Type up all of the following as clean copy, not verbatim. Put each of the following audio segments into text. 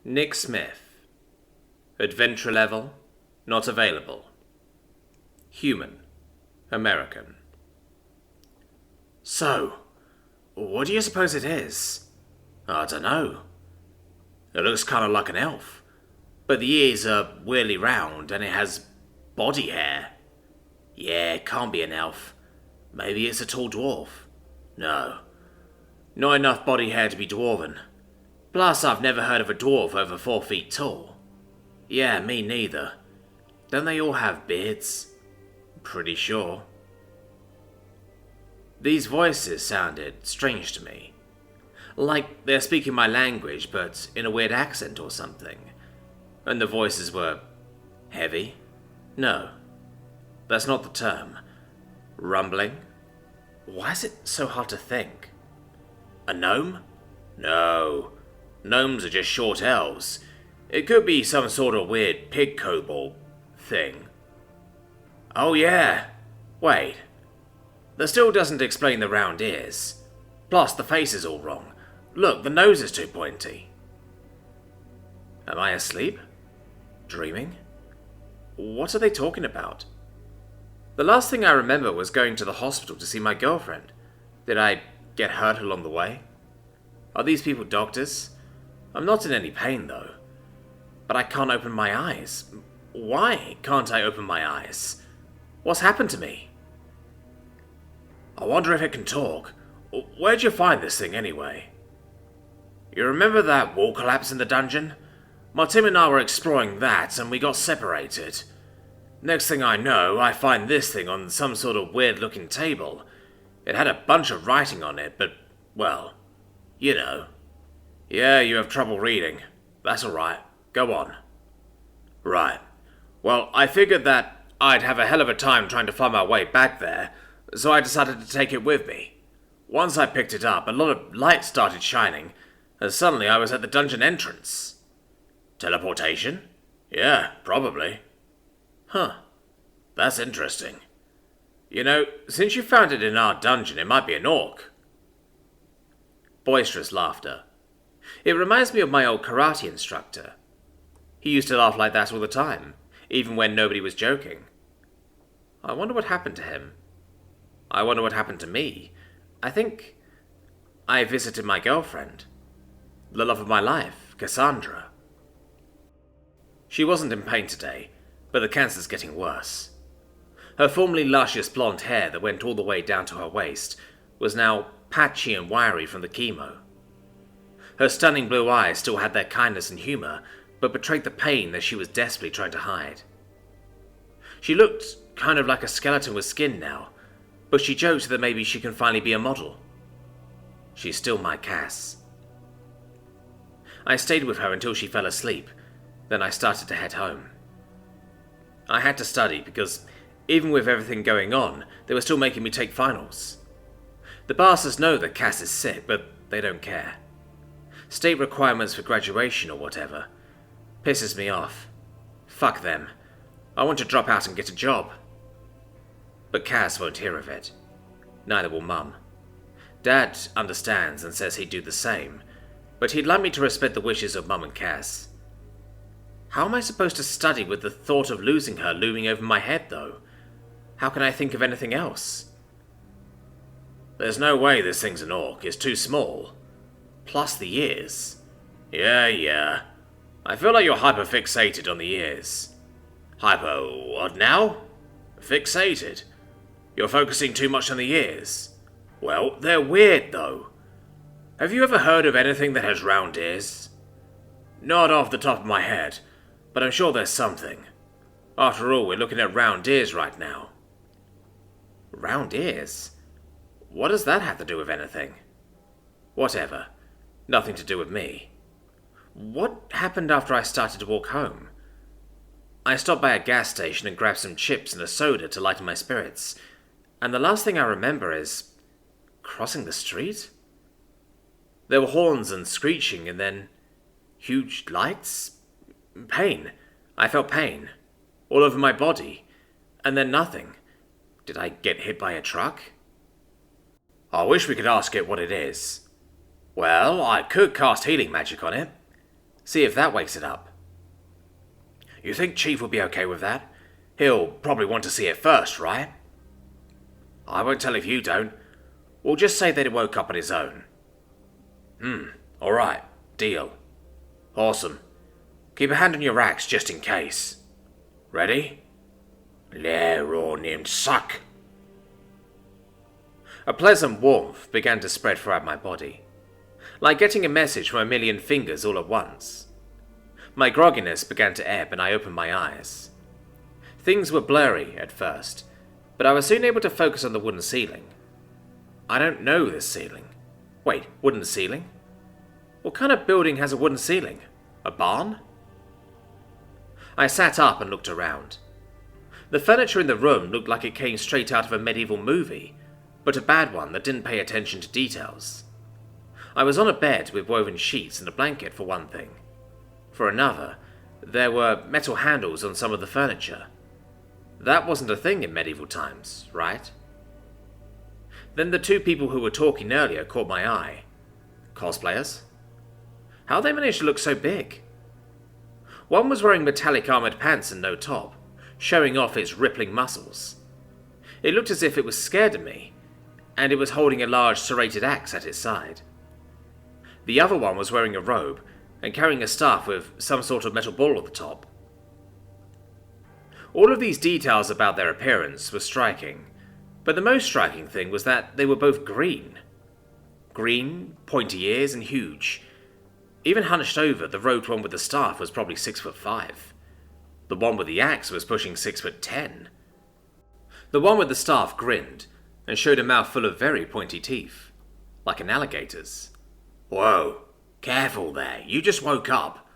Nick Smith. Adventure level, not available. Human, American. So, what do you suppose it is? I don't know. It looks kind of like an elf, but the ears are weirdly round and it has body hair. Yeah, it can't be an elf. Maybe it's a tall dwarf. No, not enough body hair to be dwarven. Plus, I've never heard of a dwarf over 4 feet tall. Yeah, me neither. Don't they all have beards? Pretty sure. These voices sounded strange to me. Like they're speaking my language, but in a weird accent or something. And the voices were heavy? No, that's not the term. Rumbling? Why is it so hard to think? A gnome? No. Gnomes are just short elves. It could be some sort of weird pig kobold thing. Oh yeah. Wait. That still doesn't explain the round ears. Plus, the face is all wrong. Look, the nose is too pointy. Am I asleep? Dreaming? What are they talking about? The last thing I remember was going to the hospital to see my girlfriend. Did I get hurt along the way? Are these people doctors? I'm not in any pain, though. But I can't open my eyes. Why can't I open my eyes? What's happened to me? I wonder if it can talk. Where'd you find this thing, anyway? You remember that wall collapse in the dungeon? My team and I were exploring that, and we got separated. Next thing I know, I find this thing on some sort of weird-looking table. It had a bunch of writing on it, but, well, you know. Yeah, you have trouble reading. That's alright. Go on. Right. Well, I figured that I'd have a hell of a time trying to find my way back there, so I decided to take it with me. Once I picked it up, a lot of light started shining, and suddenly I was at the dungeon entrance. Teleportation? Yeah, probably. Huh. That's interesting. You know, since you found it in our dungeon, it might be an orc. Boisterous laughter. It reminds me of my old karate instructor. He used to laugh like that all the time, even when nobody was joking. I wonder what happened to him. I wonder what happened to me. I think I visited my girlfriend. The love of my life, Cassandra. She wasn't in pain today, but the cancer's getting worse. Her formerly luscious blonde hair that went all the way down to her waist was now patchy and wiry from the chemo. Her stunning blue eyes still had their kindness and humor, but betrayed the pain that she was desperately trying to hide. She looked kind of like a skeleton with skin now, but she joked that maybe she can finally be a model. She's still my Cass. I stayed with her until she fell asleep, then I started to head home. I had to study because, even with everything going on, they were still making me take finals. The bastards know that Cass is sick, but they don't care. State requirements for graduation or whatever. Pisses me off. Fuck them. I want to drop out and get a job. But Cass won't hear of it. Neither will Mum. Dad understands and says he'd do the same, but he'd like me to respect the wishes of Mum and Cass. How am I supposed to study with the thought of losing her looming over my head, though? How can I think of anything else? There's no way this thing's an orc. It's too small. Plus the ears. Yeah. I feel like you're hyper-fixated on the ears. Hyper what now? Fixated? You're focusing too much on the ears. Well, they're weird, though. Have you ever heard of anything that has round ears? Not off the top of my head, but I'm sure there's something. After all, we're looking at round ears right now. Round ears? What does that have to do with anything? Whatever. Nothing to do with me. What happened after I started to walk home? I stopped by a gas station and grabbed some chips and a soda to lighten my spirits, and the last thing I remember is crossing the street? There were horns and screeching, and then huge lights? Pain. I felt pain. All over my body. And then nothing. Did I get hit by a truck? I wish we could ask it what it is. Well, I could cast healing magic on it. See if that wakes it up. You think Chief will be okay with that? He'll probably want to see it first, right? I won't tell if you don't. We'll just say that he woke up on his own. Alright, deal. Awesome. Keep a hand on your axe just in case. Ready? Leronim suck. A pleasant warmth began to spread throughout my body, like getting a message from a million fingers all at once. My grogginess began to ebb and I opened my eyes. Things were blurry at first, but I was soon able to focus on the wooden ceiling. I don't know this ceiling. Wait, wooden ceiling? What kind of building has a wooden ceiling? A barn? I sat up and looked around. The furniture in the room looked like it came straight out of a medieval movie, but a bad one that didn't pay attention to details. I was on a bed with woven sheets and a blanket for one thing. For another, there were metal handles on some of the furniture. That wasn't a thing in medieval times, right? Then the two people who were talking earlier caught my eye. Cosplayers? How they managed to look so big? One was wearing metallic armored pants and no top, showing off its rippling muscles. It looked as if it was scared of me, and it was holding a large serrated axe at its side. The other one was wearing a robe and carrying a staff with some sort of metal ball at the top. All of these details about their appearance were striking, but the most striking thing was that they were both green. Green, pointy ears, and huge. Even hunched over, the robed one with the staff was probably 6'5". The one with the axe was pushing 6'10". The one with the staff grinned and showed a mouth full of very pointy teeth, like an alligator's. Whoa, careful there, you just woke up.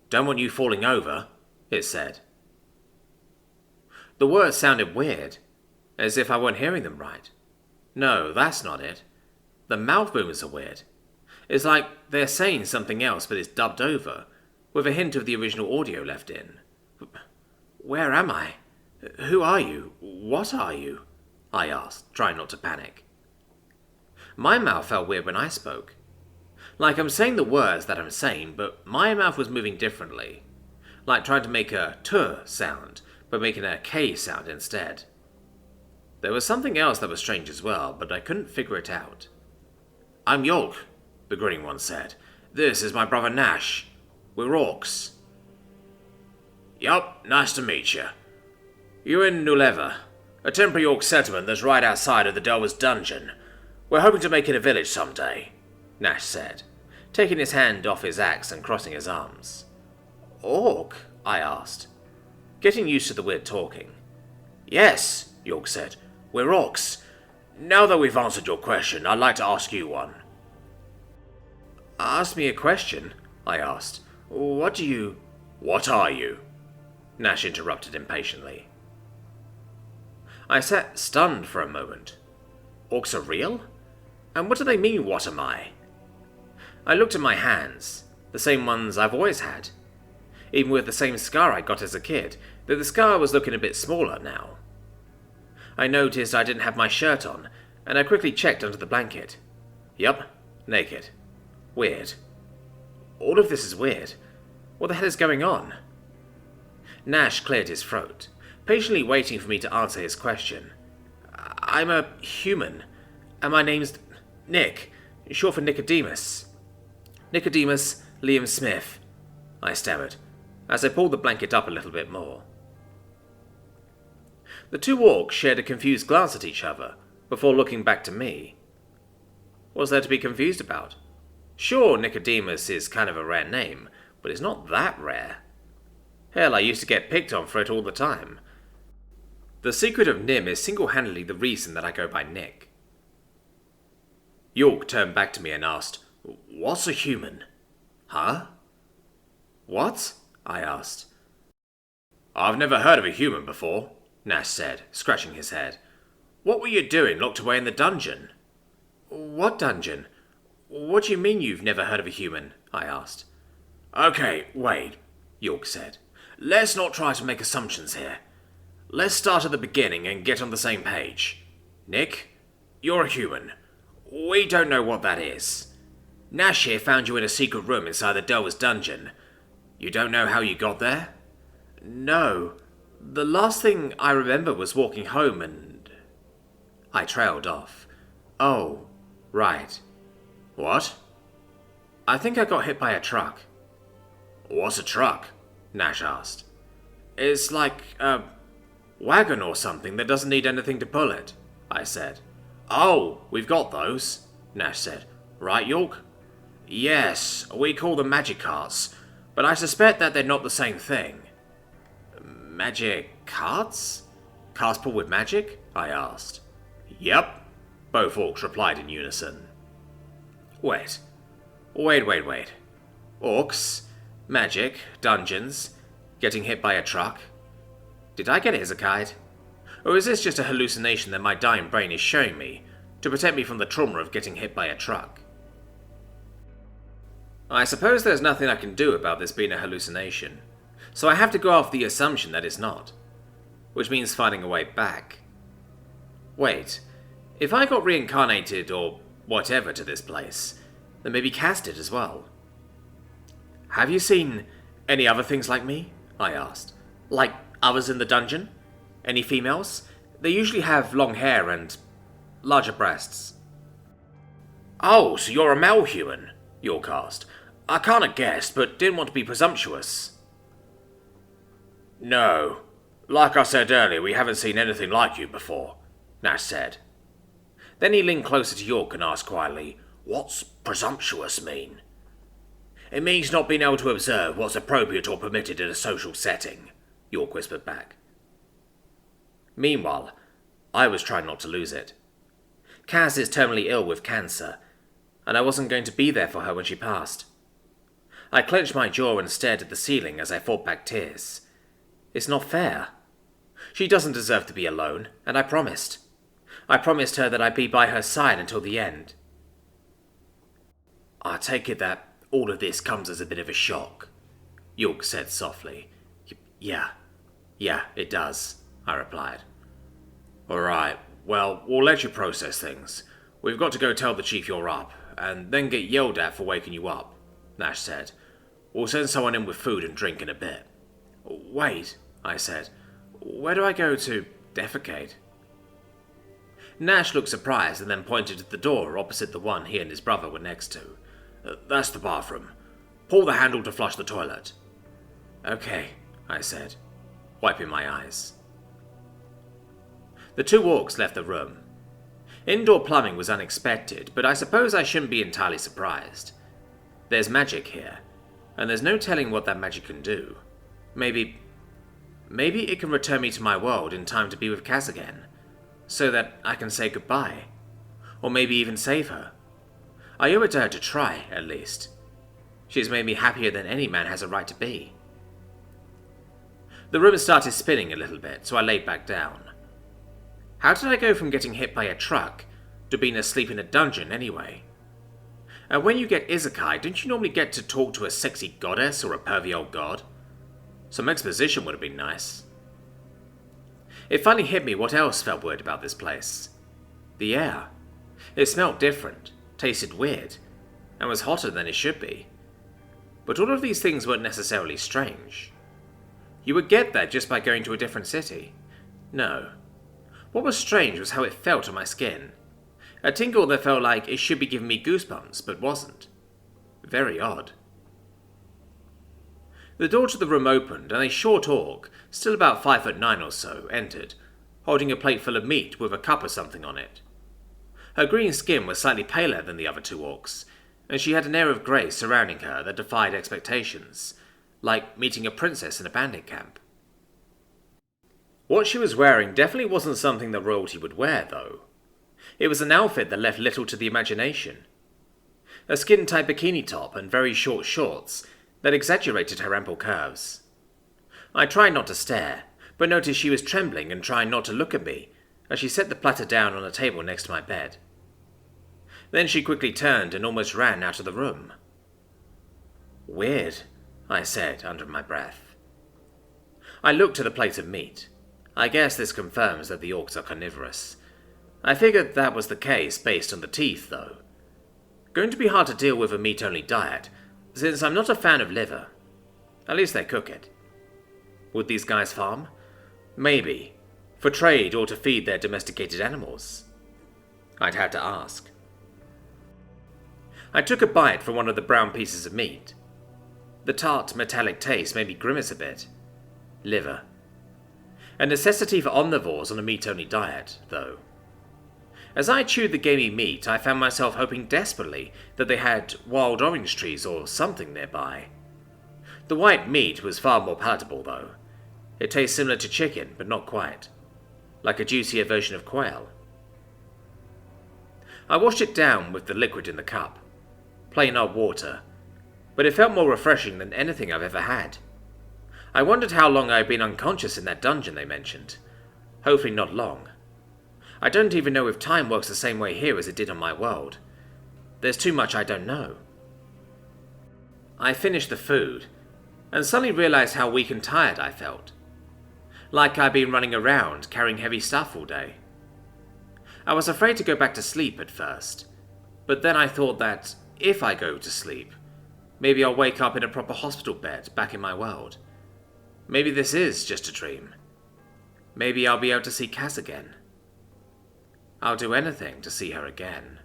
Don't want you falling over, it said. The words sounded weird, as if I weren't hearing them right. No, that's not it. The mouth movements are weird. It's like they're saying something else but it's dubbed over, with a hint of the original audio left in. Where am I? Who are you? What are you? I asked, trying not to panic. My mouth felt weird when I spoke. Like I'm saying the words that I'm saying, but my mouth was moving differently. Like trying to make a t sound, but making a k sound instead. There was something else that was strange as well, but I couldn't figure it out. I'm Yolk, the grinning one said. This is my brother Nash. We're orcs. Yup, nice to meet you. You're in Nuleva, a temporary orc settlement that's right outside of the Delver's dungeon. We're hoping to make it a village someday, Nash said, taking his hand off his axe and crossing his arms. Orc? I asked, getting used to the weird talking. Yes, York said. We're orcs. Now that we've answered your question, I'd like to ask you one. Ask me a question, I asked. What are you? Nash interrupted impatiently. I sat stunned for a moment. Orcs are real? And what do they mean, what am I? I looked at my hands, the same ones I've always had. Even with the same scar I got as a kid, though the scar was looking a bit smaller now. I noticed I didn't have my shirt on, and I quickly checked under the blanket. Yup, naked. Weird. All of this is weird. What the hell is going on? Nash cleared his throat, patiently waiting for me to answer his question. I'm a human, and my name's Nick, short for Nicodemus. Nicodemus Liam Smith, I stammered, as I pulled the blanket up a little bit more. The two orcs shared a confused glance at each other, before looking back to me. What's there to be confused about? Sure, Nicodemus is kind of a rare name, but it's not that rare. Hell, I used to get picked on for it all the time. The secret of Nim is single-handedly the reason that I go by Nick. York turned back to me and asked, What's a human? Huh? What? I asked. I've never heard of a human before, Nash said, scratching his head. What were you doing locked away in the dungeon? What dungeon? What do you mean you've never heard of a human? I asked. Okay, wait, York said. Let's not try to make assumptions here. Let's start at the beginning and get on the same page. Nick, you're a human. We don't know what that is. Nash here found you in a secret room inside the Delver's dungeon, You don't know how you got there? No. The last thing I remember was walking home and... I trailed off. Oh, right. What? I think I got hit by a truck. What's a truck? Nash asked. It's like a wagon or something that doesn't need anything to pull it, I said. Oh, we've got those, Nash said. Right, York? Yes, we call them magic carts, but I suspect that they're not the same thing. Magic carts? Carts pulled with magic? I asked. Yep, both orcs replied in unison. Wait. Orcs, magic, dungeons, getting hit by a truck. Did I get isekai? Or is this just a hallucination that my dying brain is showing me to protect me from the trauma of getting hit by a truck? I suppose there's nothing I can do about this being a hallucination, so I have to go off the assumption that it's not, which means finding a way back. Wait, if I got reincarnated or whatever to this place, then maybe casted as well. Have you seen any other things like me? I asked. Like others in the dungeon? Any females? They usually have long hair and larger breasts. Oh, so you're a male human, York asked. I kind of guessed, but didn't want to be presumptuous. No. Like I said earlier, we haven't seen anything like you before, Nash said. Then he leaned closer to York and asked quietly, What's presumptuous mean? It means not being able to observe what's appropriate or permitted in a social setting, York whispered back. Meanwhile, I was trying not to lose it. Kaz is terminally ill with cancer, and I wasn't going to be there for her when she passed. I clenched my jaw and stared at the ceiling as I fought back tears. It's not fair. She doesn't deserve to be alone, and I promised. I promised her that I'd be by her side until the end. I take it that all of this comes as a bit of a shock, York said softly. Yeah, it does, I replied. All right, well, we'll let you process things. We've got to go tell the chief you're up, and then get yelled at for waking you up, Nash said. We'll send someone in with food and drink in a bit. Wait, I said. Where do I go to defecate? Nash looked surprised and then pointed to the door opposite the one he and his brother were next to. That's the bathroom. Pull the handle to flush the toilet. Okay, I said, wiping my eyes. The two orcs left the room. Indoor plumbing was unexpected, but I suppose I shouldn't be entirely surprised. There's magic here, and there's no telling what that magic can do. Maybe it can return me to my world in time to be with Kaz again, so that I can say goodbye, or maybe even save her. I owe it to her to try, at least. She's made me happier than any man has a right to be. The room started spinning a little bit, so I laid back down. How did I go from getting hit by a truck to being asleep in a dungeon anyway? And when you get isekai, don't you normally get to talk to a sexy goddess or a pervy old god? Some exposition would have been nice. It finally hit me what else felt weird about this place. The air. It smelled different, tasted weird, and was hotter than it should be. But all of these things weren't necessarily strange. You would get that just by going to a different city. No. What was strange was how it felt on my skin. A tingle that felt like it should be giving me goosebumps, but wasn't. Very odd. The door to the room opened, and a short orc, still about 5'9" or so, entered, holding a plate full of meat with a cup or something on it. Her green skin was slightly paler than the other two orcs, and she had an air of grace surrounding her that defied expectations, like meeting a princess in a bandit camp. What she was wearing definitely wasn't something that royalty would wear, though. It was an outfit that left little to the imagination. A skin-tight bikini top and very short shorts that exaggerated her ample curves. I tried not to stare, but noticed she was trembling and trying not to look at me as she set the platter down on a table next to my bed. Then she quickly turned and almost ran out of the room. Weird, I said under my breath. I looked at the plate of meat. I guess this confirms that the orcs are carnivorous. I figured that was the case based on the teeth, though. Going to be hard to deal with a meat-only diet, since I'm not a fan of liver. At least they cook it. Would these guys farm? Maybe. For trade or to feed their domesticated animals. I'd have to ask. I took a bite from one of the brown pieces of meat. The tart, metallic taste made me grimace a bit. Liver. A necessity for omnivores on a meat-only diet, though. As I chewed the gamey meat, I found myself hoping desperately that they had wild orange trees or something nearby. The white meat was far more palatable, though. It tastes similar to chicken, but not quite. Like a juicier version of quail. I washed it down with the liquid in the cup. Plain old water. But it felt more refreshing than anything I've ever had. I wondered how long I had been unconscious in that dungeon they mentioned. Hopefully not long. I don't even know if time works the same way here as it did on my world. There's too much I don't know. I finished the food, and suddenly realized how weak and tired I felt. Like I'd been running around, carrying heavy stuff all day. I was afraid to go back to sleep at first, but then I thought that, if I go to sleep, maybe I'll wake up in a proper hospital bed back in my world. Maybe this is just a dream. Maybe I'll be able to see Cass again. I'll do anything to see her again.